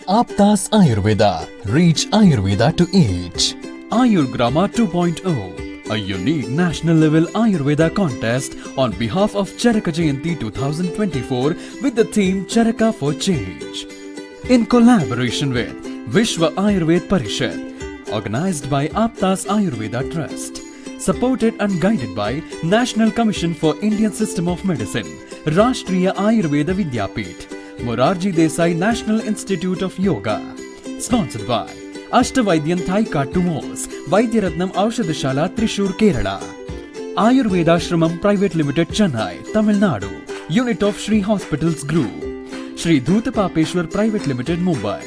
Aptas Ayurveda. Reach Ayurveda to each. Ayurgrama 2.0, a unique national level Ayurveda contest on behalf of Charaka Jayanti 2024 with the theme Charaka for Change. In collaboration with Vishwa Ayurved Parishad, organized by Aptas Ayurveda Trust, supported and guided by National Commission for Indian System of Medicine, Rashtriya Ayurveda Vidyapith, Morarji Desai National Institute of Yoga, sponsored by Ashtavaidyan Thai Tumos, Vaidyaratnam Aushadashala Trishur, Kerala, Ayurveda Shramam Private Limited, Chennai, Tamil Nadu, Unit of Shri Hospitals Group, Shri Dhutapapeshwar Private Limited, Mumbai.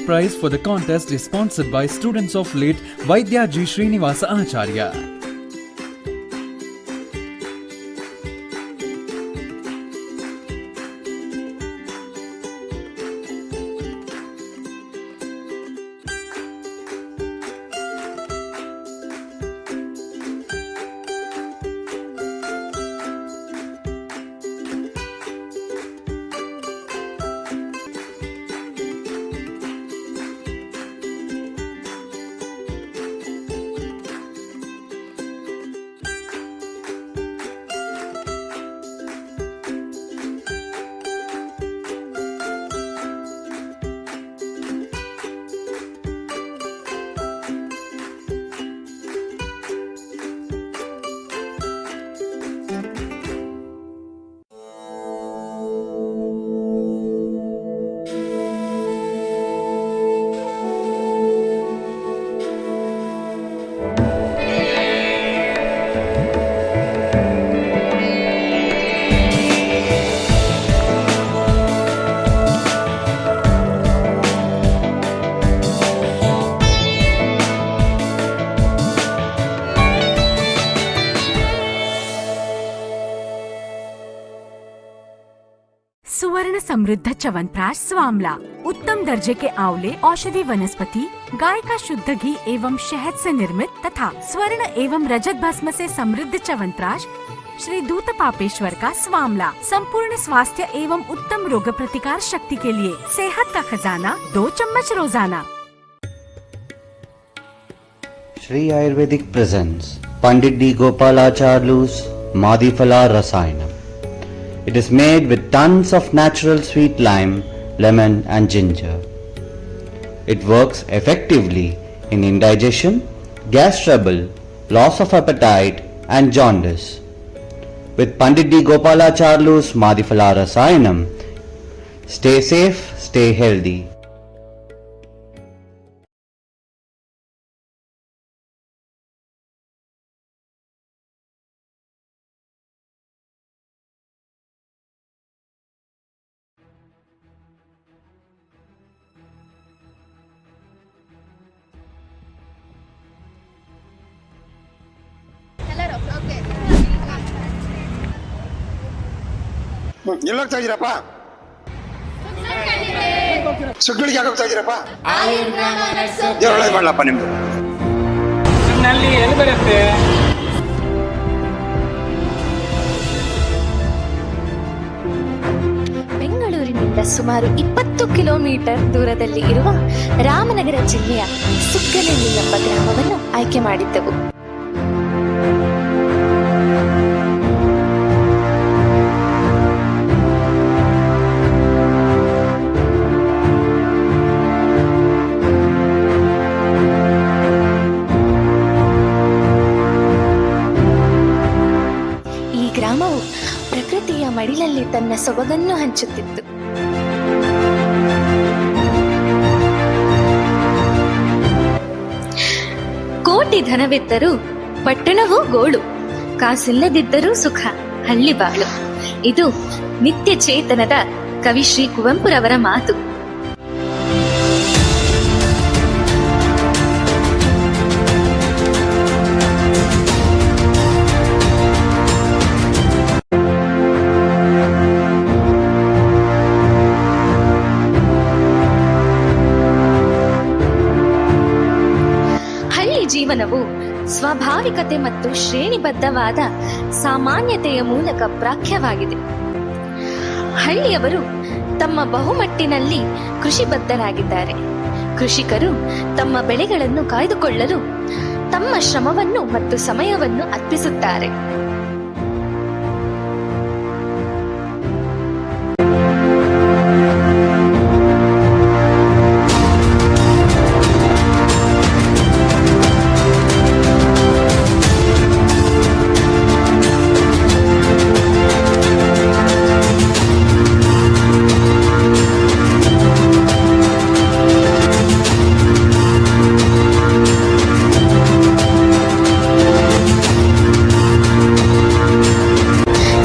Prize for the contest is sponsored by students of late Vaidyaji Srinivasa Acharya. सुवर्ण समृद्ध च्यवनप्राश स्वामला, उत्तम दर्जे के आंवले औषधि वनस्पति, गाय का शुद्ध घी एवं शहद से निर्मित तथा स्वर्ण एवं रजत भस्म से समृद्ध च्यवनप्राश श्री धूतपापेश्वर का स्वामला, संपूर्ण स्वास्थ्य एवं उत्तम रोग प्रतिकार शक्ति के लिए सेहत का खजाना, 2 चम्मच रोजाना। Shri Ayurvedic presents Pandit D. Gopalacharlu's Madhifala Rasayanam. It is made with tons of natural sweet lime, lemon and ginger. It works effectively in indigestion, gas trouble, loss of appetite and jaundice. With Pandit D. Gopalacharlu's Madhifala Rasayanam, stay safe, stay healthy. ಎಲ್ಲಿ ಹೋಗ್ತಾ ಇದೀರಪ್ಪ? ಸುಗ್ಗಳಿಗೆ ಯಾಕೆ ಹೋಗ್ತಾ ಇದೀರಪ್ಪ? ಒಳ್ಳೇದು ಮಾಡಲಪ್ಪ ನಿಮ್ದು. ನಲ್ಲಿ ಎಲ್ಲಿ ಬರುತ್ತೆ? ಬೆಂಗಳೂರಿನಿಂದ ಸುಮಾರು 20 ಕಿಲೋಮೀಟರ್ ದೂರದಲ್ಲಿ ಇರುವ ರಾಮನಗರ ಜಿಲ್ಲೆಯ ಸುಗ್ಗನಹಳ್ಳಿ ಎಂಬ ಗ್ರಾಮವನ್ನು ಆಯ್ಕೆ ಮಾಡಿದ್ದೆವು. ಗ್ರಾಮವು ಪ್ರಕೃತಿಯ ಮಡಿಲಲ್ಲಿ ತನ್ನ ಸೊಬಗನ್ನು ಹಂಚುತ್ತಿತ್ತು. ಕೋಟಿ ಧನವಿದ್ದರೂ ಪಟ್ಟಣವೂ ಗೋಳು, ಕಾಸಿಲ್ಲದಿದ್ದರೂ ಸುಖ ಹಳ್ಳಿ ಬಾಳು. ಇದು ನಿತ್ಯ ಚೇತನದ ಕವಿ ಶ್ರೀ ಕುವೆಂಪುರವರ ಮಾತು. ಜೀವನವು ಸ್ವಾಭಾವಿಕತೆ ಮತ್ತು ಶ್ರೇಣಿಬದ್ಧವಾದ ಸಾಮಾನ್ಯತೆಯ ಮೂಲಕ ಪ್ರಾಖ್ಯವಾಗಿದೆ. ಹಳ್ಳಿಯವರು ತಮ್ಮ ಬಹುಮಟ್ಟಿನಲ್ಲಿ ಕೃಷಿ ಬದ್ಧರಾಗಿದ್ದಾರೆ. ಕೃಷಿಕರು ತಮ್ಮ ಬೆಳೆಗಳನ್ನು ಕಾಯ್ದುಕೊಳ್ಳಲು ತಮ್ಮ ಶ್ರಮವನ್ನು ಮತ್ತು ಸಮಯವನ್ನು ಅರ್ಪಿಸುತ್ತಾರೆ.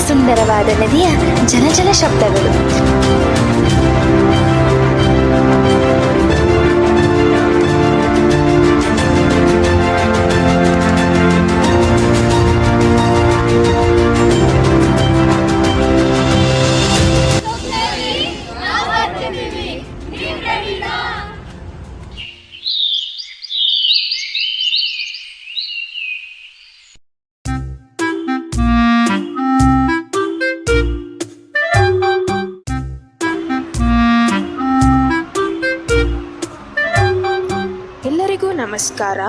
ಸುಂದರವಾದ ನದಿಯ ಜಲಜಲ ಶಬ್ದಗಳು, ಎಲ್ಲರಿಗೂ ನಮಸ್ಕಾರ.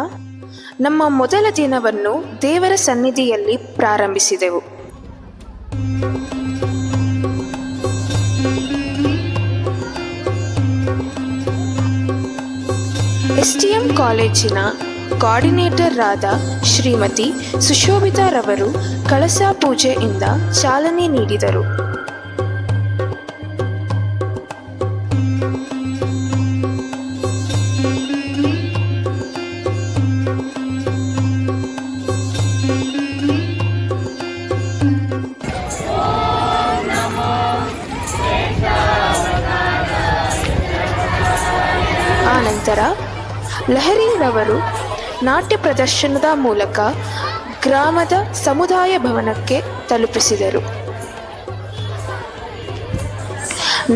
ನಮ್ಮ ಮೊದಲ ದಿನವನ್ನು ದೇವರ ಸನ್ನಿಧಿಯಲ್ಲಿ ಪ್ರಾರಂಭಿಸಿದೆವು. STM ಕಾಲೇಜಿನ ಕೋಆರ್ಡಿನೇಟರ್ ಆದ ಶ್ರೀಮತಿ ಸುಶೋಭಿತಾರವರು ಕಳಸ ಪೂಜೆಯಿಂದ ಚಾಲನೆ ನೀಡಿದರು. ಆನಂತರ ಲಹರಿರವರು ನಾಟ್ಯ ಪ್ರದರ್ಶನದ ಮೂಲಕ ಗ್ರಾಮದ ಸಮುದಾಯ ಭವನಕ್ಕೆ ತಲುಪಿಸಿದರು.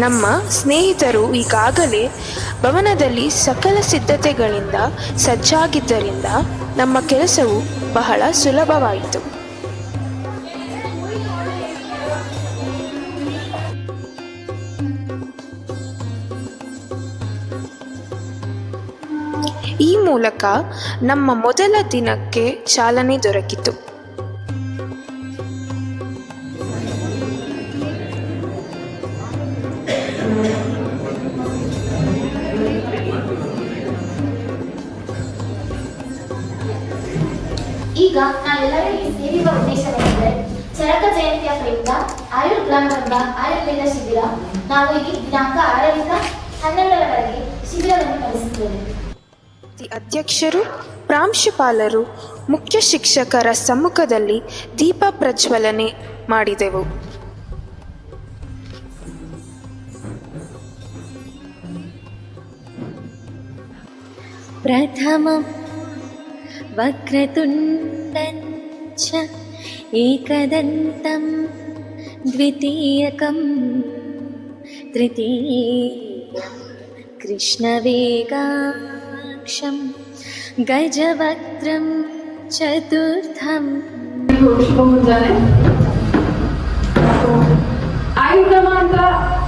ನಮ್ಮ ಸ್ನೇಹಿತರು ಈಗಾಗಲೇ ಭವನದಲ್ಲಿ ಸಕಲ ಸಿದ್ಧತೆಗಳಿಂದ ಸಜ್ಜಾಗಿದ್ದರಿಂದ ನಮ್ಮ ಕೆಲಸವು ಬಹಳ ಸುಲಭವಾಯಿತು. ಈ ಮೂಲಕ ನಮ್ಮ ಮೊದಲ ದಿನಕ್ಕೆ ಚಾಲನೆ ದೊರಕಿತು. ಈಗ ನಾವೆಲ್ಲರೂ ಇಲ್ಲಿ ಸೇರಿರುವ ಉದ್ದೇಶವೇನೆಂದರೆ ಚರಕ ಜಯಂತಿಯ ಪ್ರಯುಕ್ತ ಆಯುರ್ ಗ್ರಾಮವೆಂಬ ಆಯುರ್ವೇದ ಶಿಬಿರ ನಾವು ಇಲ್ಲಿ ದಿನಾಂಕ 6ರಿಂದ 12ರವರೆಗೆ ಶಿಬಿರವನ್ನು ನಡೆಸುತ್ತೇವೆ. ಅಧ್ಯಕ್ಷರು, ಪ್ರಾಂಶುಪಾಲರು, ಮುಖ್ಯ ಶಿಕ್ಷಕರ ಸಮ್ಮುಖದಲ್ಲಿ ದೀಪ ಪ್ರಜ್ವಲನೆ ಮಾಡಿದೆವು. ಪ್ರಥಮಂ ವಕ್ರತುಂಡಂ ಚ ಏಕದಂತಂ ದ್ವಿತೀಯಕಂ ತೃತೀಯಂ ಕೃಷ್ಣವೇಗಾಕ್ಷಂ ಗಜವಕ್ತ್ರಂ ಚತುರ್ಥಂ. ಶುಭ ಮುಂಜಾನೆ. ಆಯುರ್ಗ್ರಾಮ ಅಂತ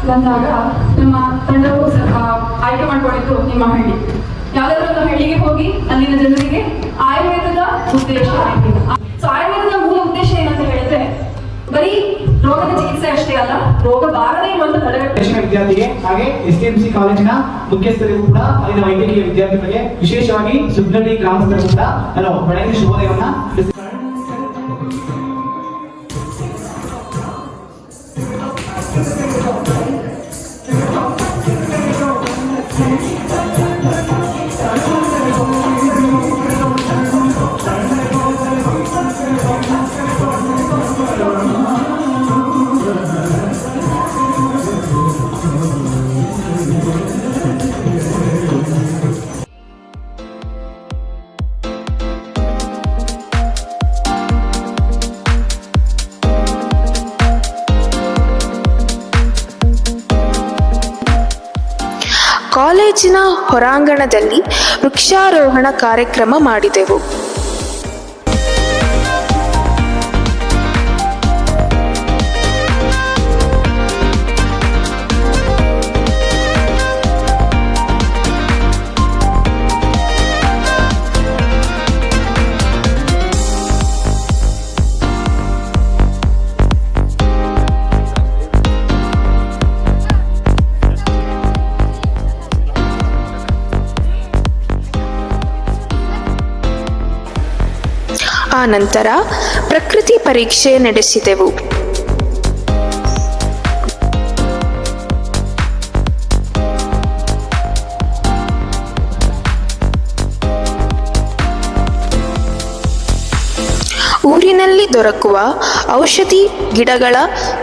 ಬಂದಾಗ ನಮ್ಮ ತಂಡವು ಆಯ್ಕೆ ಮಾಡ್ಕೊಂಡಿದ್ದು ನಿಮ್ಮ ಹಳ್ಳಿ. ಯಾವ್ದಾದ್ರು ಒಂದು ಹಳ್ಳಿಗೆ ಹೋಗಿ ಅಲ್ಲಿನ ಜನರಿಗೆ ಆಯುರ್ವೇದದ ಉದ್ದೇಶ ಸೊ ಆಯುರ್ವೇದದ ಮೂಲ ಉದ್ದೇಶ ಏನಂತ ಹೇಳಿದ್ರೆ ಬರೀ ರೋಗದ ಚಿಕಿತ್ಸೆ ಅಷ್ಟೇ ಅಲ್ಲ, ರೋಗ ಬಾರದೇ ಇರುವಂತ ತಡೆಗಟ್ಟುವ ವಿದ್ಯಾರ್ಥಿಗೆ ಹಾಗೆ STMC ಕಾಲೇಜಿನ ಮುಖ್ಯಸ್ಥರಿಗೂ ಕೂಡ ಅಲ್ಲಿನ ವೈದ್ಯಕೀಯ ವಿದ್ಯಾರ್ಥಿಗಳಿಗೆ ವಿಶೇಷವಾಗಿ ಸುಗ್ನಳ್ಳಿ ಗ್ರಾಮಸ್ಥರು ಕೂಡ ನಾನು ಬೆಳಗಿನ ಶುಭೋದಯವನ್ನ ಕಾಲೇಜಿನ ಹೊರಾಂಗಣದಲ್ಲಿ ವೃಕ್ಷಾರೋಹಣ ಕಾರ್ಯಕ್ರಮ ಮಾಡಿದೆವು. ನಂತರ ಪ್ರಕೃತಿ ಪರೀಕ್ಷೆ ನಡೆಸಿದೆವು. ಊರಿನಲ್ಲಿ ದೊರಕುವ ಔಷಧಿ ಗಿಡಗಳ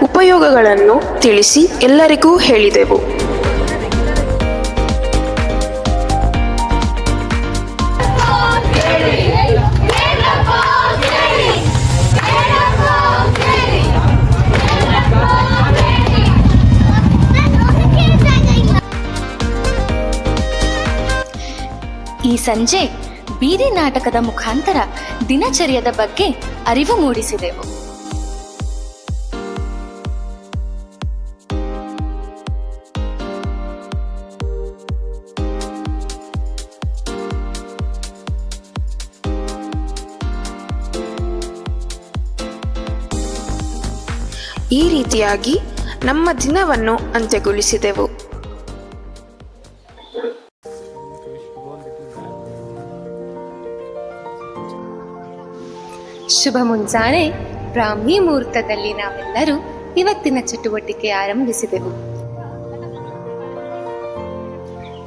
ಉಪಯೋಗಗಳನ್ನು ತಿಳಿಸಿ ಎಲ್ಲರಿಗೂ ಹೇಳಿದೆವು. ಈ ಸಂಜೆ ಬೀದಿ ನಾಟಕದ ಮುಖಾಂತರ ದಿನಚರ್ಯದ ಬಗ್ಗೆ ಅರಿವು ಮೂಡಿಸಿದೆವು. ಈ ರೀತಿಯಾಗಿ ನಮ್ಮ ದಿನವನ್ನು ಅಂತ್ಯಗೊಳಿಸಿದೆವು. ಶುಭ ಮುಂಜಾನೆ. ಬ್ರಾಹ್ಮಿ ಮುಹೂರ್ತದಲ್ಲಿ ನಾವೆಲ್ಲರೂ ಇವತ್ತಿನ ಚಟುವಟಿಕೆ ಆರಂಭಿಸಿದೆವು.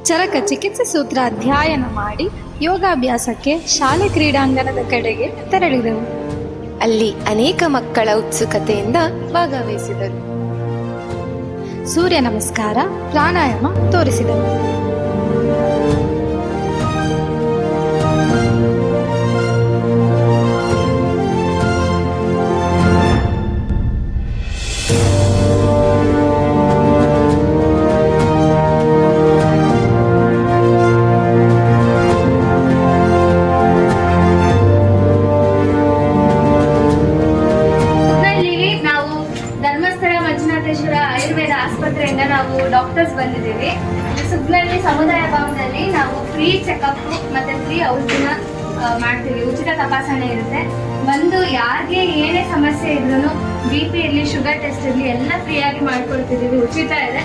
ಚರಕ ಚಿಕಿತ್ಸೆ ಸೂತ್ರ ಅಧ್ಯಯನ ಮಾಡಿ ಯೋಗಾಭ್ಯಾಸಕ್ಕೆ ಶಾಲೆ ಕ್ರೀಡಾಂಗಣದ ಕಡೆಗೆ ತೆರಳಿದೆವು. ಅಲ್ಲಿ ಅನೇಕ ಮಕ್ಕಳ ಉತ್ಸುಕತೆಯಿಂದ ಭಾಗವಹಿಸಿದರು. ಸೂರ್ಯ ನಮಸ್ಕಾರ, ಪ್ರಾಣಾಯಾಮ ತೋರಿಸಿದೆವು. ಆಯುರ್ವೇದ ಆಸ್ಪತ್ರೆಯಿಂದ ನಾವು ಡಾಕ್ಟರ್ಸ್ ಬಂದಿದ್ದೀವಿ. ಸುಗ್ನಲ್ಲಿ ಸಮುದಾಯ ಭವನದಲ್ಲಿ ನಾವು ಫ್ರೀ ಚೆಕಪ್ ಮತ್ತೆ ಫ್ರೀ ಔಷಧಿನ ಮಾಡ್ತೀವಿ. ಉಚಿತ ತಪಾಸಣೆ ಇರುತ್ತೆ. ಬಂದು ಯಾರಿಗೆ ಏನೇ ಸಮಸ್ಯೆ ಇದ್ರೂ BP ಇರಲಿ, ಶುಗರ್ ಟೆಸ್ಟ್ ಇರಲಿ, ಎಲ್ಲ ಫ್ರೀ ಆಗಿ ಮಾಡ್ಕೊಡ್ತಿದ್ದೀವಿ. ಉಚಿತ ಇದೆ.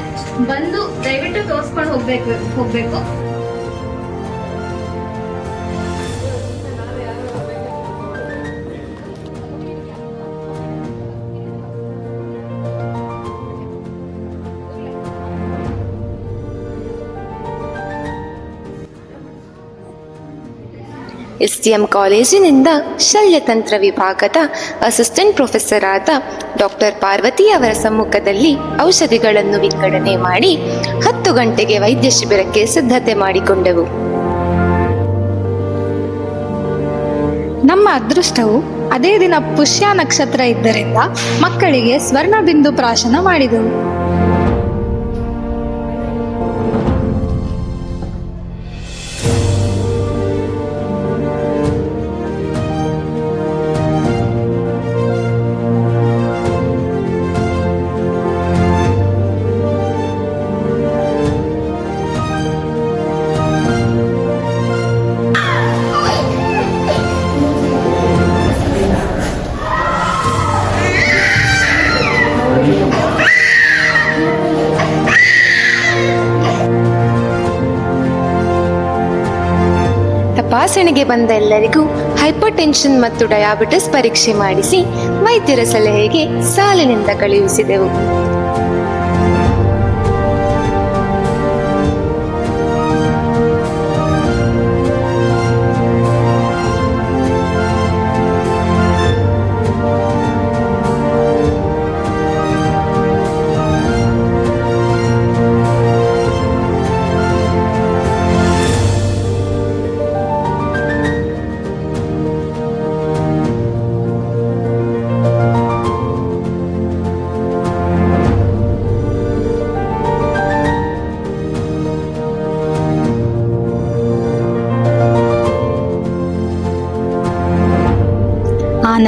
ಬಂದು ದಯವಿಟ್ಟು ತೋರಿಸ್ಕೊಂಡು ಹೋಗ್ಬೇಕು. STM ಕಾಲೇಜಿನಿಂದ ಶಲ್ಯತಂತ್ರ ವಿಭಾಗದ ಅಸಿಸ್ಟೆಂಟ್ ಪ್ರೊಫೆಸರ್ ಆದ ಡಾಕ್ಟರ್ ಪಾರ್ವತಿ ಅವರ ಸಮ್ಮುಖದಲ್ಲಿ ಔಷಧಿಗಳನ್ನು ವಿಂಗಡಣೆ ಮಾಡಿ 10 ಗಂಟೆಗೆ ವೈದ್ಯ ಶಿಬಿರಕ್ಕೆ ಸಿದ್ಧತೆ ಮಾಡಿಕೊಂಡೆವು. ನಮ್ಮ ಅದೃಷ್ಟವು ಅದೇ ದಿನ ಪುಷ್ಯ ನಕ್ಷತ್ರ ಇದ್ದರಿಂದ ಮಕ್ಕಳಿಗೆ ಸ್ವರ್ಣಬಿಂದು ಪ್ರಾಶನ ಮಾಡಿದೆವು. ತಪಾಸಣೆಗೆ ಬಂದ ಎಲ್ಲರಿಗೂ ಹೈಪರ್ಟೆನ್ಷನ್ ಮತ್ತು ಡಯಾಬಿಟಿಸ್ ಪರೀಕ್ಷೆ ಮಾಡಿಸಿ ವೈದ್ಯರ ಸಲಹೆಗೆ ಸಾಲಿನಿಂದ ಕಳುಹಿಸಿದೆವು.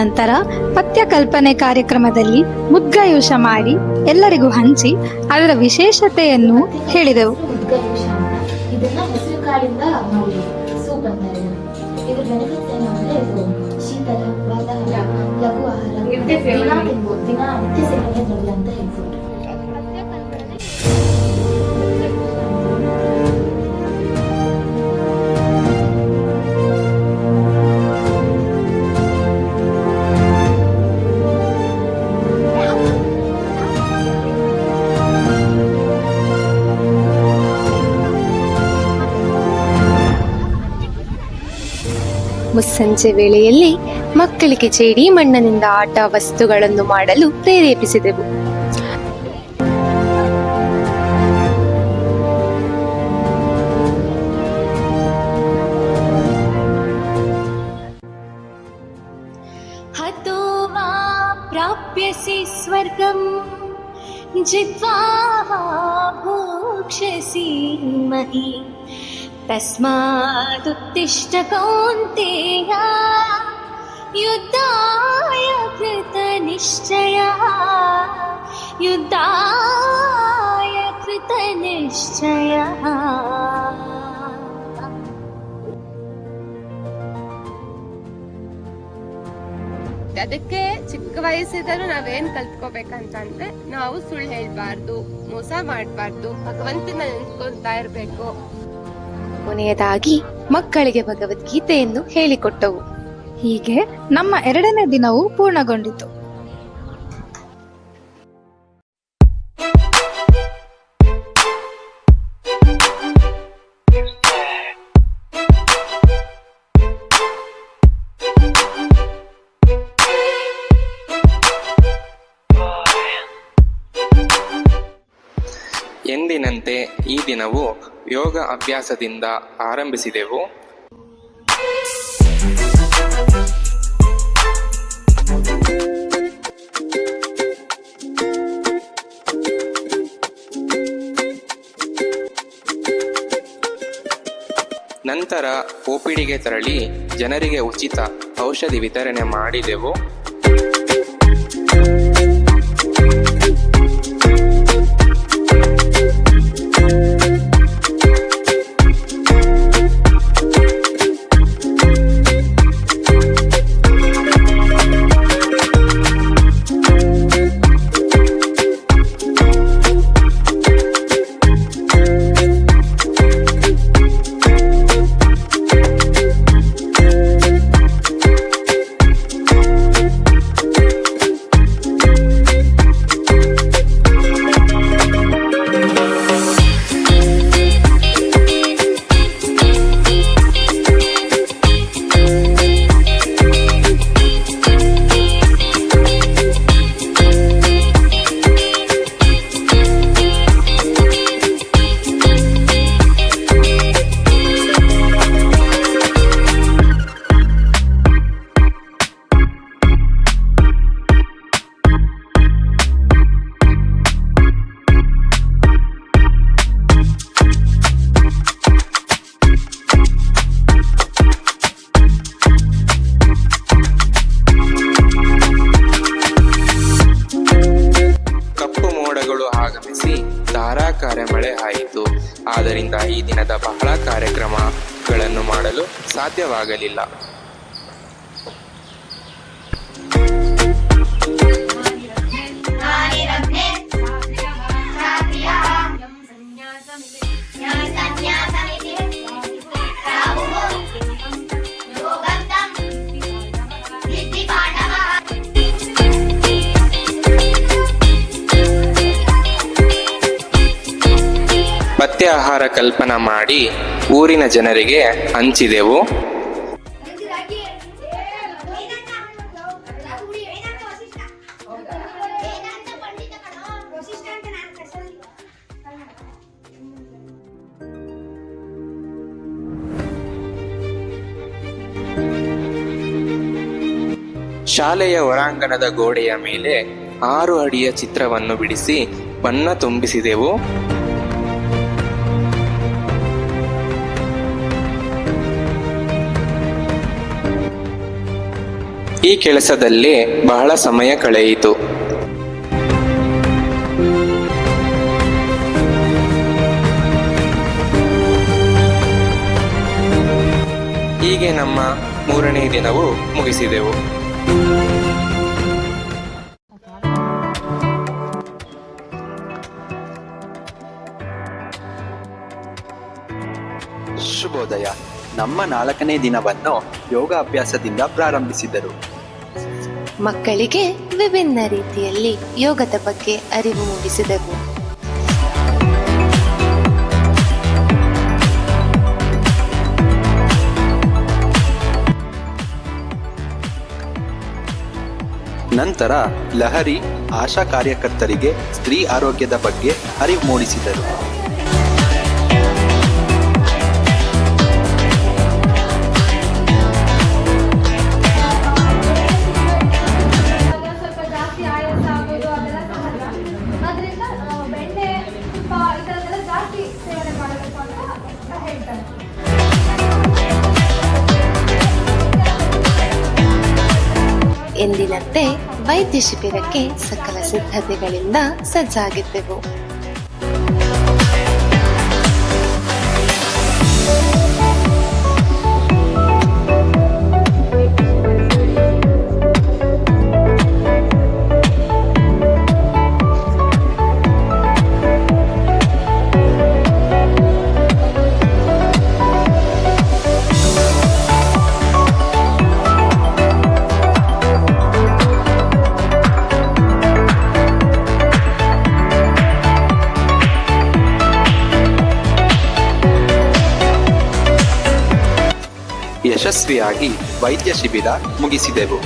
ನಂತರ ಪಥ್ಯ ಕಲ್ಪನೆ ಕಾರ್ಯಕ್ರಮದಲ್ಲಿ ಮುದ್ಗಯೂಷ ಮಾಡಿ ಎಲ್ಲರಿಗೂ ಹಂಚಿ ಅದರ ವಿಶೇಷತೆಯನ್ನು ಹೇಳಿದೆವು. ಇದನ್ನ ಹೆಸರು ಕಾಳಿಂದ ಮಾಡಿ ಸೂಪ್ ಅಂತ ಇದೆ. ಇದ್ರ ಬೆನಿಫಿಟ್ಸ್ ಏನು ಅಂದ್ರೆ ಇದು ಶೀತಲ, ವಾತಾಹಾರ, ಲಘು ಆಹಾರ, ದಿನ ತಿನ್ಬೋದು, ದಿನ ನಿತ್ಯ ಸೇವನೆ ಮಾಡಿ ಅಂತ ಹೇಳ್ಬೋದು. ಮುಸ್ಸಂಜೆ ವೇಳೆಯಲ್ಲಿ ಮಕ್ಕಳಿಗೆ ಜೇಡಿ ಮಣ್ಣಿನಿಂದ ಆಟ ವಸ್ತುಗಳನ್ನು ಮಾಡಲು ಪ್ರೇರೇಪಿಸಿದೆವು. हतो वा प्राप्यसि स्वर्गम् जित्वा भोक्ष्यसि मही तस्मादुत्तिष्ठ कौन्तेय युद्धाय कृतनिश्चयः युद्धाय कृतनिश्चयः. ಅದಕ್ಕೆ ಚಿಕ್ಕ ವಯಸ್ಸಿದ್ದರೂ ನಾವೇನ್ ಕಲ್ತ್ಕೋಬೇಕಂತಂದ್ರೆ ನಾವು ಸುಳ್ಳು ಹೇಳ್ಬಾರ್ದು, ಮೋಸ ಮಾಡಬಾರ್ದು, ಭಗವಂತನ ನೆನ್ಸ್ಕೊಳ್ತಾ ಇರ್ಬೇಕು. ಕೊನೆಯದಾಗಿ ಮಕ್ಕಳಿಗೆ ಭಗವದ್ಗೀತೆಯನ್ನು ಹೇಳಿಕೊಟ್ಟವು. ಹೀಗೆ ನಮ್ಮ 2ನೇ ದಿನವೂ ಪೂರ್ಣಗೊಂಡಿತು. ಎಂದಿನಂತೆ ಈ ದಿನವು ಯೋಗ ಅಭ್ಯಾಸದಿಂದ ಆರಂಭಿಸಿದೆವು. ನಂತರ OPDಗೆ ತೆರಳಿ ಜನರಿಗೆ ಉಚಿತ ಔಷಧಿ ವಿತರಣೆ ಮಾಡಿದೆವು. ಆಗಮಿಸಿ ಧಾರಾಕಾರ ಮಳೆ ಆಯಿತು. ಆದ್ದರಿಂದ ಈ ದಿನದ ಬಹಳ ಕಾರ್ಯಕ್ರಮಗಳನ್ನು ಮಾಡಲು ಸಾಧ್ಯವಾಗಲಿಲ್ಲ. ಪಥ್ಯ ಆಹಾರ ಕಲ್ಪನಾ ಮಾಡಿ ಊರಿನ ಜನರಿಗೆ ಹಂಚಿದೆವು. ಶಾಲೆಯ ಹೊರಾಂಗಣದ ಗೋಡೆಯ ಮೇಲೆ 6 ಅಡಿಯ ಚಿತ್ರವನ್ನು ಬಿಡಿಸಿ ಬಣ್ಣ ತುಂಬಿಸಿದೆವು. ಈ ಕೆಲಸದಲ್ಲಿ ಬಹಳ ಸಮಯ ಕಳೆಯಿತು. ಹೀಗೆ ನಮ್ಮ 3ನೇ ದಿನವೂ ಮುಗಿಸಿದೆವು. ಶುಭೋದಯ. ನಮ್ಮ 4ನೇ ದಿನವನ್ನು ಯೋಗ ಅಭ್ಯಾಸದಿಂದ ಪ್ರಾರಂಭಿಸಿದರು. ಮಕ್ಕಳಿಗೆ ವಿಭಿನ್ನ ರೀತಿಯಲ್ಲಿ ಯೋಗದ ಬಗ್ಗೆ ಅರಿವು ಮೂಡಿಸಿದೆವು. ನಂತರ ಲಹರಿ ಆಶಾ ಕಾರ್ಯಕರ್ತರಿಗೆ ಸ್ತ್ರೀ ಆರೋಗ್ಯದ ಬಗ್ಗೆ ಅರಿವು ಮೂಡಿಸಿದರು. ಸ್ವಲ್ಪ ಜಾಸ್ತಿ ಆಯಾಸ ಆಗೋದು ಅದೆಲ್ಲ ಸಹಜ. ಅದರಿಂದ ಬೆಣ್ಣೆ ತುಪ್ಪ ಈ ಥರದ್ದೆಲ್ಲ ಜಾಸ್ತಿ ಸೇವನೆ ಮಾಡಬೇಕು ಅಂತ ಹೇಳ್ತಾರೆ. ಎಂದಿನಂತೆ ವೈದ್ಯ ಶಿಬಿರಕ್ಕೆ ಸಕಲ ಸಿದ್ಧತೆಗಳಿಂದ ಸಜ್ಜಾಗಿದ್ದೆವು. ಯಶಸ್ವಿಯಾಗಿ ವೈದ್ಯ ಶಿಬಿರ ಮುಗಿಸಿದೆವು.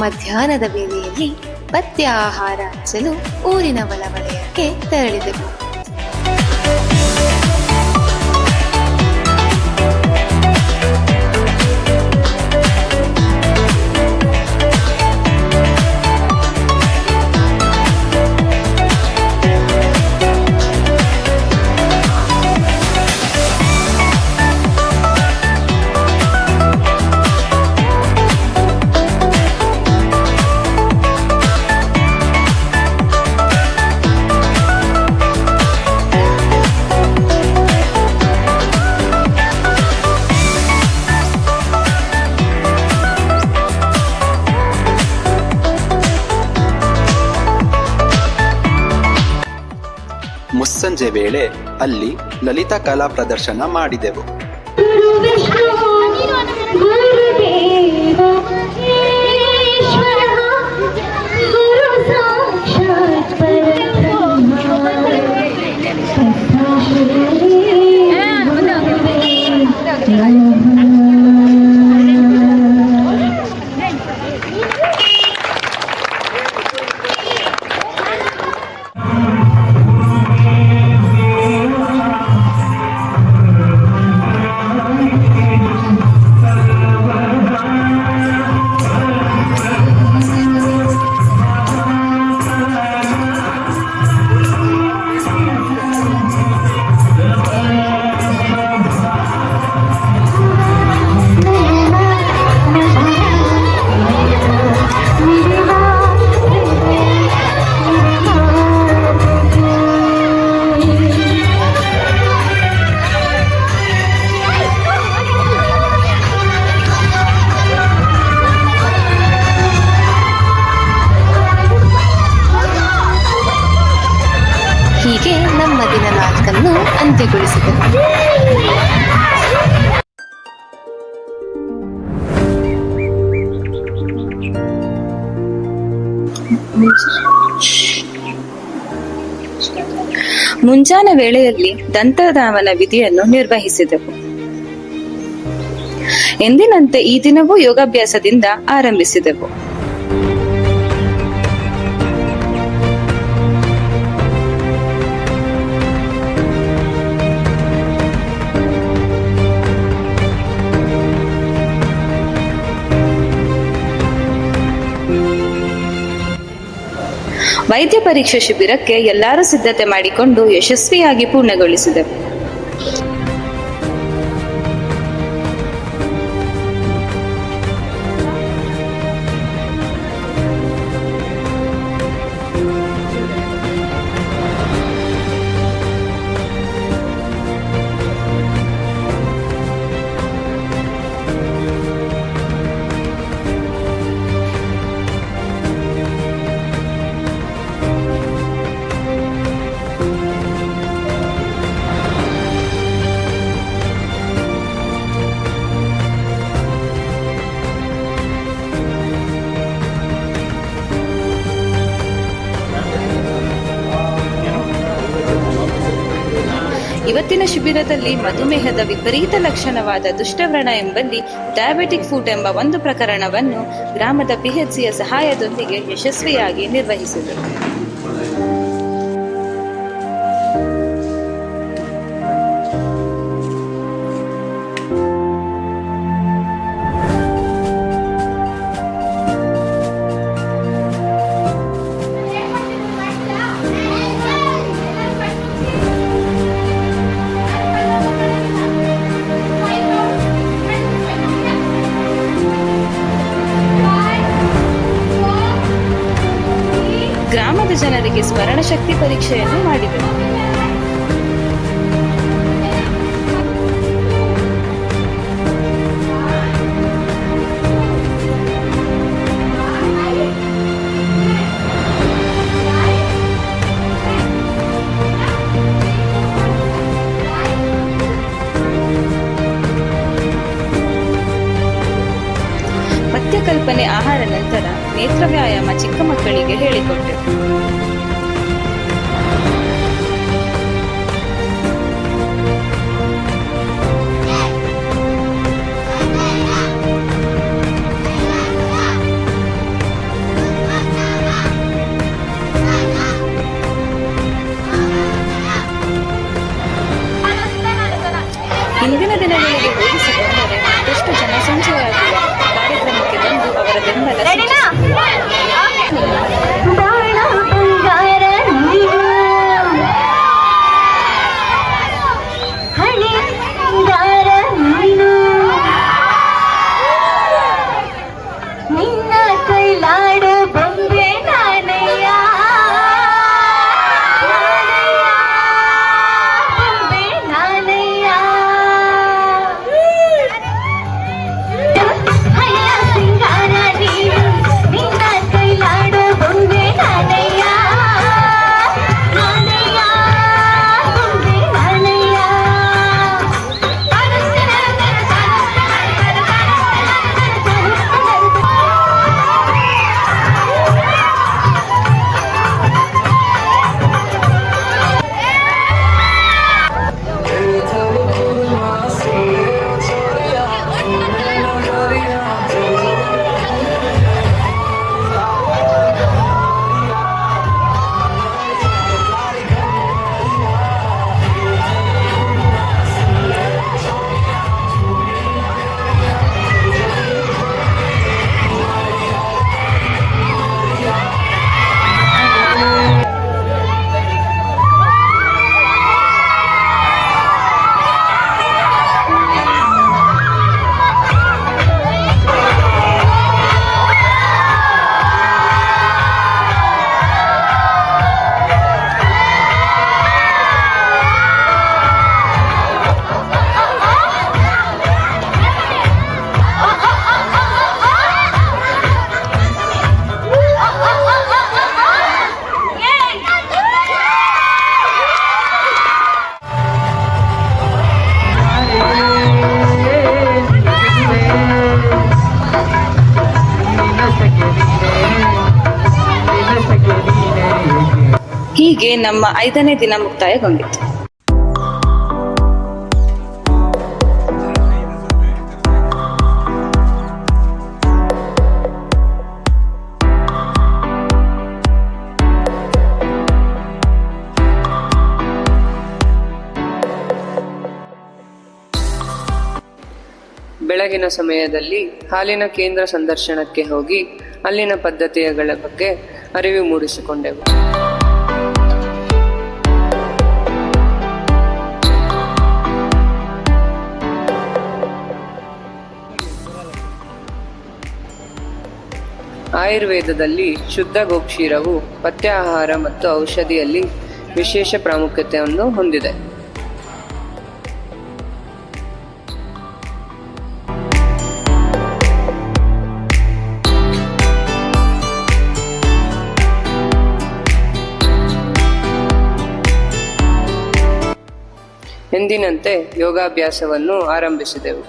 ಮಧ್ಯಾಹ್ನದ ವೇಳೆಯಲ್ಲಿ ಪಥ್ಯ ಆಹಾರ ಹಂಚಲು ಊರಿನ ಹೊಲವಲಯಕ್ಕೆ ತೆರಳಿದೆವು. ಮುಸ್ಸಂಜೆ ವೇಳೆ ಅಲ್ಲಿ ಲಲಿತಾ ಕಲಾ ಪ್ರದರ್ಶನ ಮಾಡಿದೆವು. ಹೀಗೆ ನಮ್ಮ ದಿನ 4 ಅಂತ್ಯಗೊಳಿಸಿದೆವು. ಮುಂಜಾನೆ ವೇಳೆಯಲ್ಲಿ ದಂತಧಾವನ ವಿಧಿಯನ್ನು ನಿರ್ವಹಿಸಿದೆವು. ಎಂದಿನಂತೆ ಈ ದಿನವೂ ಯೋಗಾಭ್ಯಾಸದಿಂದ ಆರಂಭಿಸಿದೆವು. ವೈದ್ಯ ಪರೀಕ್ಷೆ ಶಿಬಿರಕ್ಕೆ ಎಲ್ಲರೂ ಸಿದ್ಧತೆ ಮಾಡಿಕೊಂಡು ಯಶಸ್ವಿಯಾಗಿ ಪೂರ್ಣಗೊಳಿಸಿದೆವು. ಇವತ್ತಿನ ಶಿಬಿರದಲ್ಲಿ ಮಧುಮೇಹದ ವಿಪರೀತ ಲಕ್ಷಣವಾದ ದುಷ್ಟವ್ರಣ ಎಂಬಲ್ಲಿ ಡಯಾಬೆಟಿಕ್ ಫುಡ್ ಎಂಬ ಒಂದು ಪ್ರಕರಣವನ್ನು ಗ್ರಾಮದ PHCಯ ಸಹಾಯದೊಂದಿಗೆ ಯಶಸ್ವಿಯಾಗಿ ನಿರ್ವಹಿಸಿದರು. ಗ್ರಾಮದ ಜನರಿಗೆ ಸ್ಮರಣಶಕ್ತಿ ಪರೀಕ್ಷೆಯನ್ನು ಮಾಡಿದರು. ಪಥ್ಯಕಲ್ಪನೆ ಆಹಾರ ನಂತರ ನೇತ್ರ ವ್ಯಾಯಾಮ ಚಿಕ್ಕ ಮಕ್ಕಳಿಗೆ ಹೇಳಿಕೊಟ್ಟೆವು. ಹಿಂದಿನ ದಿನಗಳಿಗೆ ಹೋಲಿಸಿಕೊಂಡರೆ ಮತ್ತಷ್ಟು ಜನಸಂಖ್ಯೆಯಾಗುವ ಕಾರ್ಯಕ್ರಮಕ್ಕೆ ಬಂದು ಅವರ ಬೆಂಬಲ ಹೀಗೆ ನಮ್ಮ 5ನೇ ದಿನ ಮುಕ್ತಾಯಗೊಂಡಿತು. ಬೆಳಗಿನ ಸಮಯದಲ್ಲಿ ಹಾಲಿನ ಕೇಂದ್ರ ಸಂದರ್ಶನಕ್ಕೆ ಹೋಗಿ ಅಲ್ಲಿನ ಪದ್ಧತಿಗಳ ಬಗ್ಗೆ ಅರಿವು ಮೂಡಿಸಿಕೊಂಡೆವು. ಆಯುರ್ವೇದದಲ್ಲಿ ಶುದ್ಧ ಗೋಕ್ಷೀರವು ಪಥ್ಯ ಆಹಾರ ಮತ್ತು ಔಷಧಿಯಲ್ಲಿ ವಿಶೇಷ ಪ್ರಾಮುಖ್ಯತೆಯನ್ನು ಹೊಂದಿದೆ. ಎಂದಿನಂತೆ ಯೋಗಾಭ್ಯಾಸವನ್ನು ಆರಂಭಿಸಿದೆವು.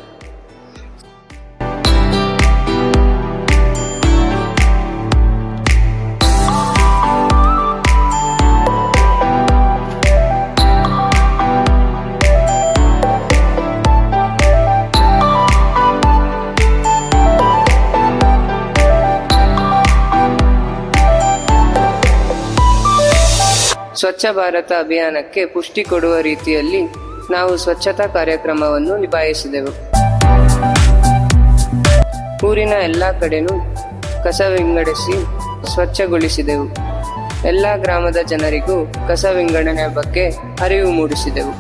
ಸ್ವಚ್ಛ ಭಾರತ ಅಭಿಯಾನಕ್ಕೆ ಪುಷ್ಟಿ ಕೊಡುವ ರೀತಿಯಲ್ಲಿ ನಾವು ಸ್ವಚ್ಛತಾ ಕಾರ್ಯಕ್ರಮವನ್ನು ನಿಭಾಯಿಸಿದೆವು. ಊರಿನ ಎಲ್ಲ ಕಡೆನೂ ಕಸ ವಿಂಗಡಿಸಿ ಸ್ವಚ್ಛಗೊಳಿಸಿದೆವು. ಎಲ್ಲ ಗ್ರಾಮದ ಜನರಿಗೂ ಕಸ ವಿಂಗಡಣೆಯ ಬಗ್ಗೆ ಅರಿವು ಮೂಡಿಸಿದೆವು.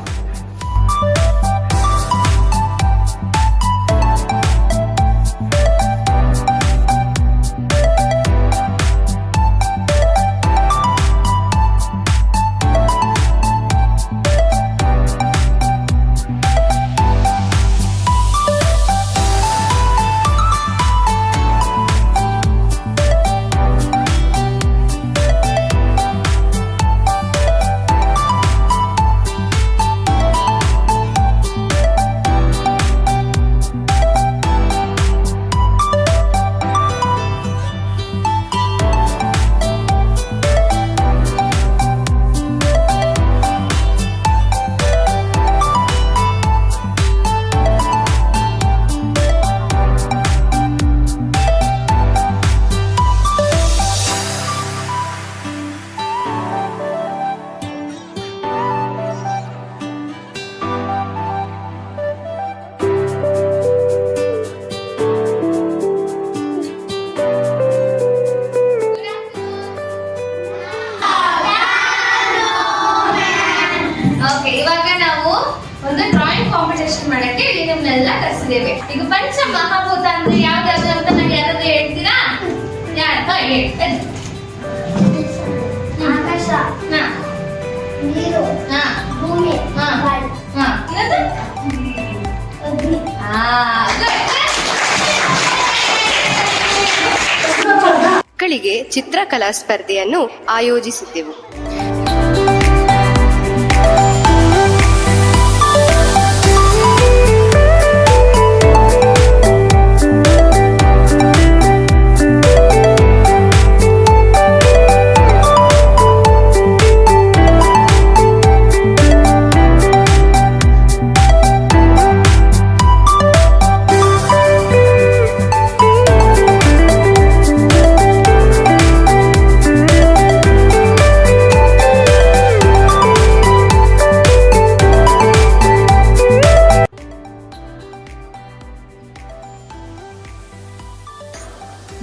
ಇವಾಗ ನಾವು ಒಂದು ಡ್ರಾಯಿಂಗ್ ಕಾಂಪಿಟೇಷನ್ ಮಾಡಕ್ಕೆ ನಿಮ್ಮನ್ನೆಲ್ಲ ಕರೆಸಿದ್ದೇವೆ. ಈಗ ಪಂಚ ಮಹಾಭೂತ ಅಂದ್ರೆ ಯಾವ್ದಾದ್ರು ಅಂತ ನಂಗೆ ಯಾರಾದ್ರೂ ಹೇಳ್ತೀರಾ? ಆಕಾಶ, ನೀರು, ಭೂಮಿ, ಮಕ್ಕಳಿಗೆ ಚಿತ್ರಕಲಾ ಸ್ಪರ್ಧೆಯನ್ನು ಆಯೋಜಿಸಿದ್ದೆವು.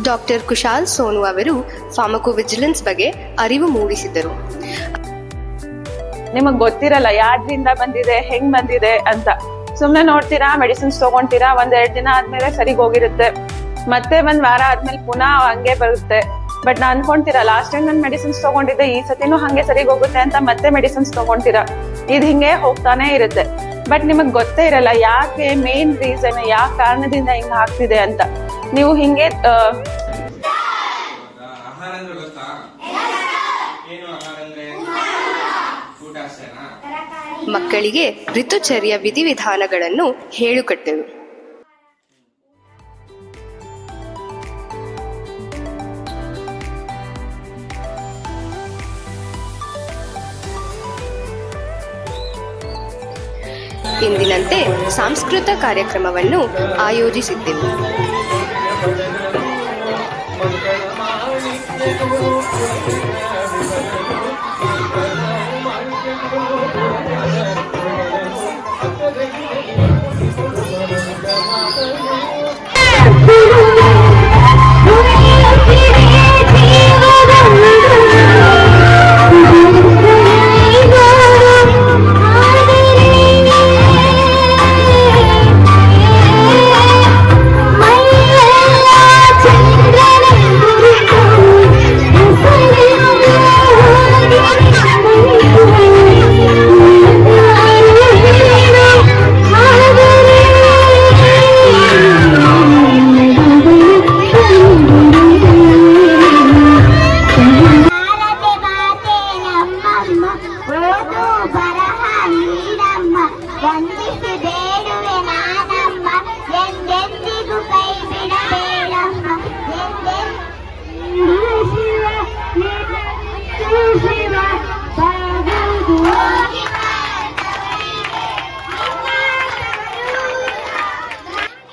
ಡಾಕ್ಟರ್ ಕುಶಾಲ್ ಸೋನು ಅವರು ಫಾರ್ಮಕೋವಿಜಿಲೆನ್ಸ್ ಬಗ್ಗೆ ಅರಿವು ಮೂಡಿಸಿದರು. ನಿಮಗ್ ಗೊತ್ತಿರಲ್ಲ ಯಾವ್ದ್ರಿಂದ ಬಂದಿದೆ, ಹೆಂಗ್ ಬಂದಿದೆ ಅಂತ. ಸುಮ್ನೆ ನೋಡ್ತೀರಾ, ಮೆಡಿಸಿನ್ಸ್ ತಗೊಂತೀರಾ, 1-2 ದಿನ ಆದ್ಮೇಲೆ ಸರಿಗ್ ಹೋಗಿರುತ್ತೆ, ಮತ್ತೆ 1 ವಾರ ಆದ್ಮೇಲೆ ಪುನಃ ಹಂಗೆ ಬರುತ್ತೆ. ಬಟ್ ನಾ ಅನ್ಕೊಂತೀರಾ ಲಾಸ್ಟ್ ಟೈಮ್ ನಾನು ಮೆಡಿಸಿನ್ಸ್ ತಗೊಂಡಿದ್ದೆ, ಈ ಸತಿನೂ ಹಂಗೆ ಸರಿಗ್ ಹೋಗುತ್ತೆ ಅಂತ ಮತ್ತೆ ಮೆಡಿಸಿನ್ಸ್ ತಗೊಂತೀರಾ. ಇದು ಹಿಂಗೆ ಹೋಗ್ತಾನೆ ಇರುತ್ತೆ. ಬಟ್ ನಿಮಗ್ ಗೊತ್ತೇ ಇರಲ್ಲ ಯಾಕೆ, ಮೇನ್ ರೀಸನ್ ಯಾವ ಕಾರಣದಿಂದ ಹಿಂಗ ಆಗ್ತಿದೆ ಅಂತ. ನೀವು ಹಿಂಗೆ ಮಕ್ಕಳಿಗೆ ಋತುಚರ್ಯ ವಿಧಿವಿಧಾನಗಳನ್ನು ಹೇಳಿಕೊಟ್ಟೆವು. ಇಂದಿನಂತೆ ಸಾಂಸ್ಕೃತಿಕ ಕಾರ್ಯಕ್ರಮವನ್ನು ಆಯೋಜಿಸಿದ್ದೆವು.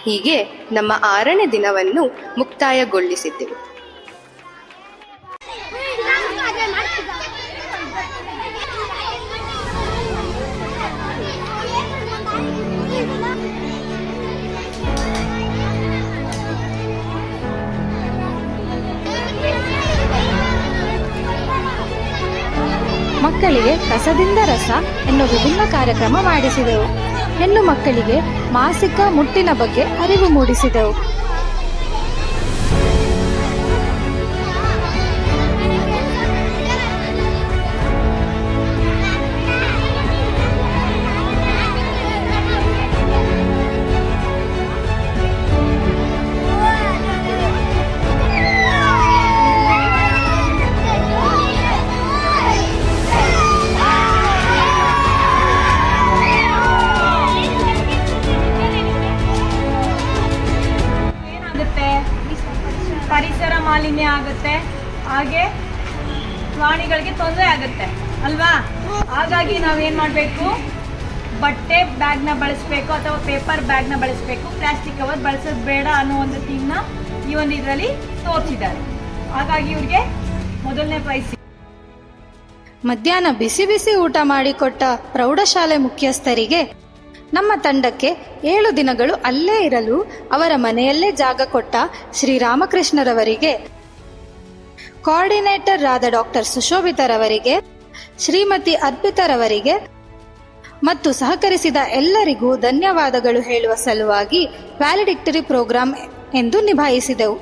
ಹೀಗೆ ನಮ್ಮ 6ನೇ ದಿನವನ್ನು ಮುಕ್ತಾಯಗೊಳಿಸಿದ್ದೆವು. ಮಕ್ಕಳಿಗೆ ಕಸದಿಂದ ರಸ ಎನ್ನುವ ವಿಭಿನ್ನ ಕಾರ್ಯಕ್ರಮ ಮಾಡಿಸಿದೆವು. ಹೆಣ್ಣು ಮಕ್ಕಳಿಗೆ ಮಾಸಿಕ ಮುಟ್ಟಿನ ಬಗ್ಗೆ ಅರಿವು ಮೂಡಿಸಿದೆವು. ಪರಿಸರ ಮಾಲಿನ್ಯ ಆಗುತ್ತೆ, ಹಾಗೆ ಪ್ರಾಣಿಗಳಿಗೆ ತೊಂದರೆ ಆಗುತ್ತೆ ಅಲ್ವಾ? ಹಾಗಾಗಿ ನಾವೇನು ಮಾಡಬೇಕು, ಬಟ್ಟೆ ಬ್ಯಾಗ್ನ ಬಳಸಬೇಕು ಅಥವಾ ಪೇಪರ್ ಬ್ಯಾಗ್ನ ಬಳಸಬೇಕು, ಪ್ಲಾಸ್ಟಿಕ್ ಕವರ್ ಬಳಸೋದು ಬೇಡ ಅನ್ನೋ ಒಂದು ಥೀಮ್ನ ಈ ಒಂದು ಇದರಲ್ಲಿ ತೋರಿಸಿದ್ದಾರೆ. ಹಾಗಾಗಿ ಇವ್ರಿಗೆ ಮೊದಲನೇ ಪ್ರೈಸ್. ಮಧ್ಯಾಹ್ನ ಬಿಸಿ ಬಿಸಿ ಊಟ ಮಾಡಿಕೊಟ್ಟ ಪ್ರೌಢಶಾಲೆ ಮುಖ್ಯಸ್ಥರಿಗೆ, ನಮ್ಮ ತಂಡಕ್ಕೆ 7 ದಿನಗಳು ಅಲ್ಲೇ ಇರಲು ಅವರ ಮನೆಯಲ್ಲೇ ಜಾಗ ಕೊಟ್ಟ ಶ್ರೀರಾಮಕೃಷ್ಣರವರಿಗೆ, ಕೋಆರ್ಡಿನೇಟರ್ ರಾದ ಡಾಕ್ಟರ್ ಸುಶೋಭಿತರವರಿಗೆ, ಶ್ರೀಮತಿ ಅರ್ಪಿತರವರಿಗೆ ಮತ್ತು ಸಹಕರಿಸಿದ ಎಲ್ಲರಿಗೂ ಧನ್ಯವಾದಗಳು ಹೇಳುವ ಸಲುವಾಗಿ ವ್ಯಾಲಿಡಿಕ್ಟರಿ ಪ್ರೋಗ್ರಾಂ ಎಂದು ನಿಭಾಯಿಸಿದೆವು.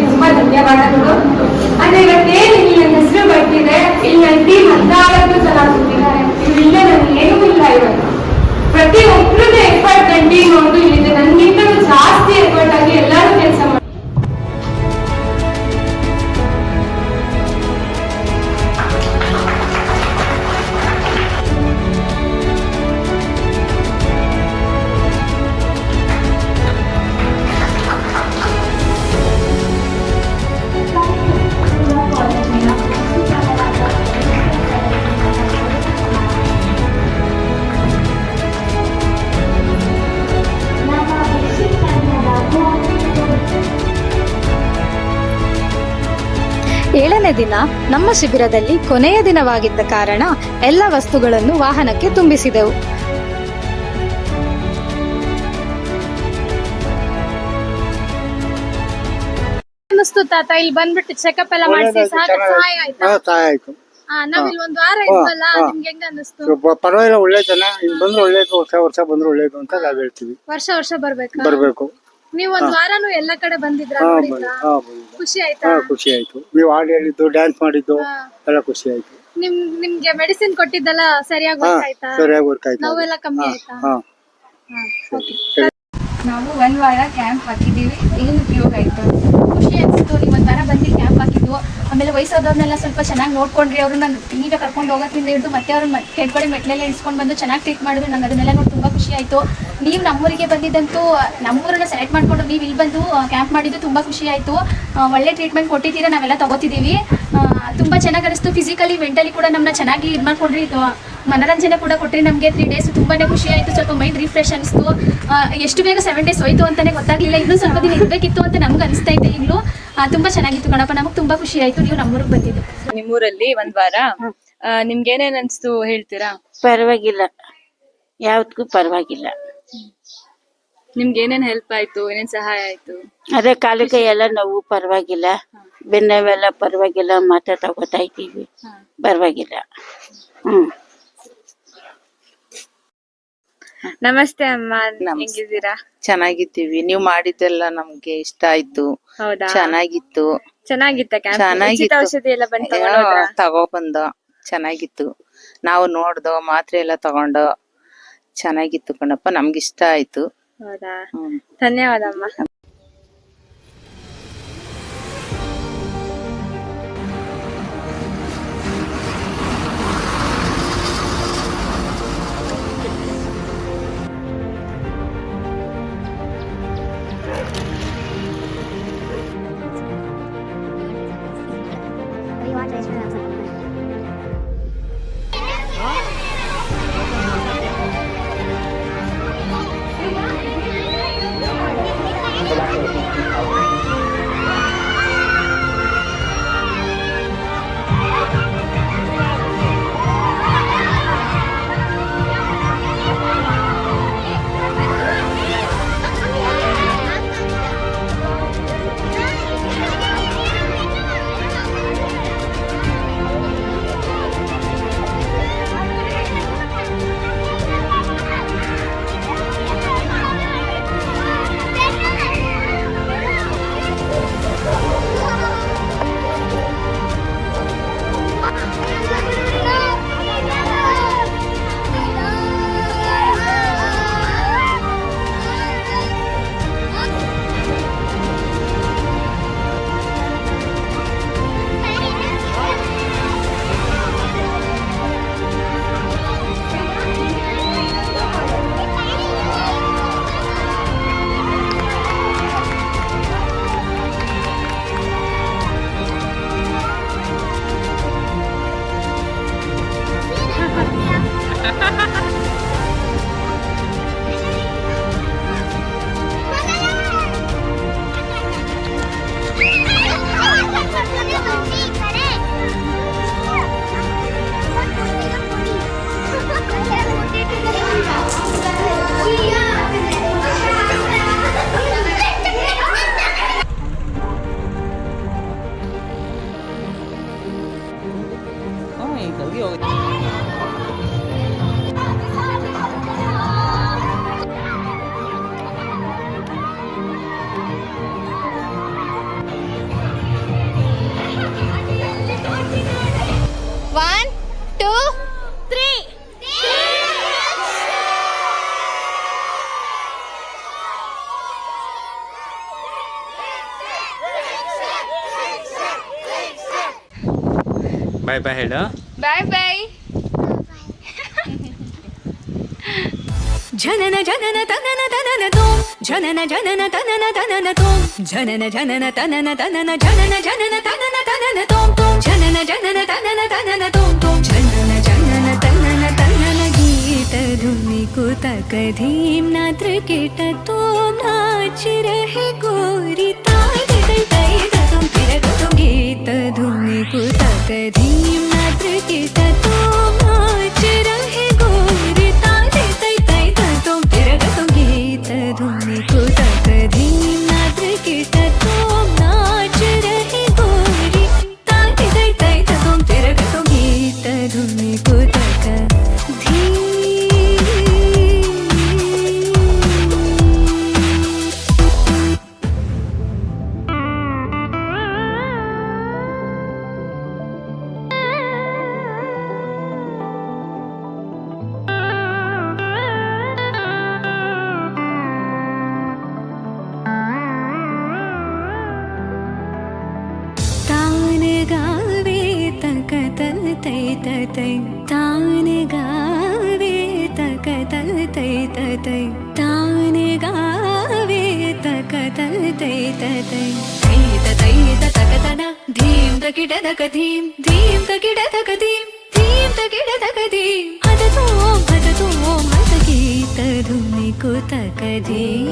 ತುಂಬಾ ಧನ್ಯವಾದಗಳು. ಅಂದ್ರೆ ಇವತ್ತೇನು ಇಲ್ಲಿ ನನ್ನ ಹೆಸರು ಬರ್ತಿದೆ, ಇಲ್ಲಿ ನನ್ನ ಟೀಮ್ 14 ಜನ ಕೂತಿದ್ದಾರೆ. ಇಲ್ಲಿಂದ ನನಗೆ ಏನೂ ಇಲ್ಲ. ಇವತ್ತು ಪ್ರತಿ ಒಬ್ಬರದ್ದು ಎಫರ್ಟ್ ನನ್ನ ಟೀಮ್ ಅವ್ರದ್ದು ಇಲ್ಲಿದೆ. ನನ್ಗಿಂತ ಜಾಸ್ತಿ ಎಫರ್ಟ್ ಆಗಿ ಎಲ್ಲರೂ ಕೆಲಸ ಮಾಡಿ. ಏಳನೇ ದಿನ ನಮ್ಮ ಶಿಬಿರದಲ್ಲಿ ಕೊನೆಯ ದಿನವಾಗಿದ್ದ ಕಾರಣ ಎಲ್ಲ ವಸ್ತುಗಳನ್ನು ವಾಹನಕ್ಕೆ ತುಂಬಿಸಿದೆವು. ಅನ್ನಿಸ್ತು ತಾತ, ಇಲ್ಲಿ ಬಂದ್ಬಿಟ್ಟು ಚೆಕಪ್ ಎಲ್ಲ ಮಾಡಿಸಿ ಸಹಾಯ ಆಯ್ತಾ? ಸಹಾಯ ಆಯ್ತು. ನಾವಿಲ್ಲಿ ಒಂದು ವಾರ ಇದ್ವಲ್ಲ, ನಿಮ್ಗೆ ಹೆಂಗ ಅನ್ನಿಸ್ತು? ಪರವಾಗಿಲ್ಲ, ಒಳ್ಳೇದನ ಇಲ್ಲಿ ಬಂದ್ರೆ ಒಳ್ಳೇದು, ವರ್ಷ ಬಂದ್ರೆ ಒಳ್ಳೇದು ಅಂತ ನಾವ್ ಹೇಳ್ತೀವಿ. ವರ್ಷ ಬರ್ಬೇಕು. ನೀವು ಒಂದ್ ವಾರನು ಎಲ್ಲ ಕಡೆ ಬಂದಿದ್ರ? ಖುಷಿ ಆಯ್ತಾ? ಖುಷಿ ಆಯ್ತು. ನೀವು ಹಾಡು ಹೇಳಿದ್ದು, ಡ್ಯಾನ್ಸ್ ಮಾಡಿದ್ದು ಎಲ್ಲ ಖುಷಿ ಆಯ್ತು. ನಿಮ್ಗೆ ಮೆಡಿಸಿನ್ ಕೊಟ್ಟಿದ್ದೆಲ್ಲ ಸರಿಯಾಗಿ ವರ್ಕ್ ಆಯ್ತಾ? ಸರಿಯಾಗಿ ವರ್ಕ್ ಆಯ್ತು. ನೋವೆಲ್ಲ ಕಮ್ಮಿ ಆಯ್ತಾ? ನಾವು 1 ವಾರ ಕ್ಯಾಂಪ್ ಹಾಕಿದ್ದೀವಿ. ಏನು ಉಪಯೋಗ ಆಯ್ತು, ಖುಷಿ ಅನಿಸ್ತು. ನೀವು 1 ವಾರ ಬಂದು ಕ್ಯಾಂಪ್ ಹಾಕಿದ್ವು. ಆಮೇಲೆ ವಯಸ್ಸಾದವ್ರನ್ನೆಲ್ಲ ಸ್ವಲ್ಪ ಚೆನ್ನಾಗಿ ನೋಡ್ಕೊಂಡ್ರಿ. ಅವ್ರನ್ನ ಈಗ ಕರ್ಕೊಂಡು ಹೋಗೋದ್ರಿಂದ ಹಿಡಿದು ಮತ್ತೆ ಅವ್ರನ್ನ ಕೆಳಗಡೆ ಮೆಟ್ಲೆಲ್ಲ ಇಸ್ಕೊಂಡು ಬಂದು ಚೆನ್ನಾಗಿ ಟ್ರೀಟ್ ಮಾಡಿದ್ರು. ನಂಗೆ ಅದನ್ನೆಲ್ಲ ನೋಡಿ ತುಂಬ ಖುಷಿ ಆಯಿತು. ನೀವು ನಮ್ಮೂರಿಗೆ ಬಂದಿದ್ದಂತೂ ನಮ್ಮೂರನ್ನ ಸೆಲೆಕ್ಟ್ ಮಾಡಿಕೊಂಡು ನೀವು ಇಲ್ಲಿ ಬಂದು ಕ್ಯಾಂಪ್ ಮಾಡಿದ್ದು ತುಂಬ ಖುಷಿ ಆಯಿತು. ಒಳ್ಳೆ ಟ್ರೀಟ್ಮೆಂಟ್ ಕೊಟ್ಟಿದ್ದೀರಾ, ನಾವೆಲ್ಲ ತಗೋತಿದ್ದೀವಿ. ತುಂಬ ಚೆನ್ನಾಗಿ ಅನಿಸ್ತು. ಫಿಸಿಕಲಿ ಮೆಂಟಲಿ ಕೂಡ ನಮ್ಮನ್ನ ಚೆನ್ನಾಗಿ ಇದು ಮಾಡ್ಕೊಂಡ್ರಿ. ಮನರಂಜನೆ ಕೂಡ ಕೊಟ್ಟರೆ ನಮಗೆ 3 ಡೇಸ್ ತುಂಬಾ ಖುಷಿ ಆಯಿತು. ಸ್ವಲ್ಪ ಮೈಂಡ್ ರಿಫ್ರೆಶ್ ಅನಿಸ್ತು. ಎಷ್ಟು ಬೇಗ 7 ಡೇಸ್ ಹೋಯ್ತು ಅಂತಲೇ ಗೊತ್ತಾಗಲಿಲ್ಲ. ಇನ್ನೂ ಸ್ವಲ್ಪ ದಿನ ಇರಬೇಕಿತ್ತು ಅಂತ ನಮ್ಗೆ ಅನಿಸ್ತಾ ಇದೆ ಈಗಲೂ. ತುಂಬ ಚೆನ್ನಾಗಿತ್ತು ಕಣಪ್ಪ, ನಮಗೆ ತುಂಬ ಖುಷಿ ಆಯಿತು ನೀವು ನಮ್ಮೂರಿಗೆ ಬಂದಿದ್ದು. ನಿಮ್ಮೂರಲ್ಲಿ 1 ವಾರ ನಿಮ್ಗೆ ಏನೇನು ಅನಿಸ್ತು ಹೇಳ್ತೀರಾ? ಪರವಾಗಿಲ್ಲ, ಯಾವ್ದಕ್ಕೂ ಪರವಾಗಿಲ್ಲ. ನಿಮ್ಗೆ ಏನೇನ್ ಹೆಲ್ಪ್ ಆಯ್ತು, ಏನೇನ್ ಸಹಾಯ ಆಯ್ತು? ಅದೇ ಕಾಲು ಕೈ ಎಲ್ಲ ನೋವು ಪರವಾಗಿಲ್ಲ, ಬೆನ್ನವೆಲ್ಲ ಪರವಾಗಿಲ್ಲ, ಮಾತ್ರ ತಗೋತಾ ಇದ್ದೀವಿ, ಪರವಾಗಿಲ್ಲ. ನಮಸ್ತೆ ಅಮ್ಮ, ಹೆಂಗಿದ್ದೀರಾ? ಚೆನ್ನಾಗಿದ್ದೀವಿ. ನೀವು ಮಾಡಿದ್ದೆಲ್ಲ ನಮ್ಗೆ ಇಷ್ಟ ಆಯ್ತು. ಹೌದಾ? ಚೆನ್ನಾಗಿತ್ತು. ಚೆನ್ನಾಗಿತ್ತ ಕ್ಯಾಂಪ್? ಉಚಿತ ಔಷಧಿ ಎಲ್ಲ ತಗೊಬಂದ ಚೆನ್ನಾಗಿತ್ತು. ನಾವು ನೋಡ್ದೋ, ಮಾತ್ರೆ ಎಲ್ಲ ತಗೊಂಡು ಚೆನ್ನಾಗಿತ್ತು ಕಣಪ್ಪ, ನಮ್ಗಿಷ್ಟ ಆಯ್ತು. ಹೌದಾ? ಧನ್ಯವಾದ ಅಮ್ಮ. ಸ್ಮೂತಾಗಿ ಹೋಗುತ್ತೆ. One, two, three. ಬಾಯ್ ಬಾಯ್ ಹೇಳು. Bye bye. ಜನನ ಜನನ ತನನ ತನನ ತೋಂ ಜನನ ಜನನ ತನನ ತನನ ತೋಂ ಜನನ ಜನನ ತನನ ತನನ ಜನನ ಜನನ ತನನ ತನನ ತೋಂ ತೋಂ ಜನನ ಜನನ ತನನ ತನನ ತೋಂ ತೋಂ ಜನನ ಜನನ ತನನ ತನನ ಗೀತ ಧುನಿ ಕುತಕ धीम नात्र केट तोम नाच रहे गोरी ताई तई तई तुम फिर तुम गीत धुनी कुतक धीम नात्र केट तोम नाच रहे गोरी ताई तई तई तुम फिर तुम गीत धुनी कुतक धीम नात्र केट तोम नाच रहे गोरी ताई तई तई तुम फिर तुम गीत धुनी कुतक धीम. तान गावे तकतल तै तै तान गावे तकतल तै तै तै तकतन धीम तकिड तक धीम धीम तकिड तक धीम धीम तकिड तक धीम हद तो हद गीत धुनि को तक धीम.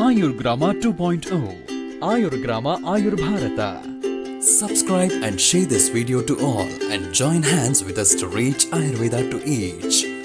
Ayurgrama 2.0 Ayurgrama Ayurbharata. Subscribe and share this video to all and join hands with us to reach Ayurveda to each.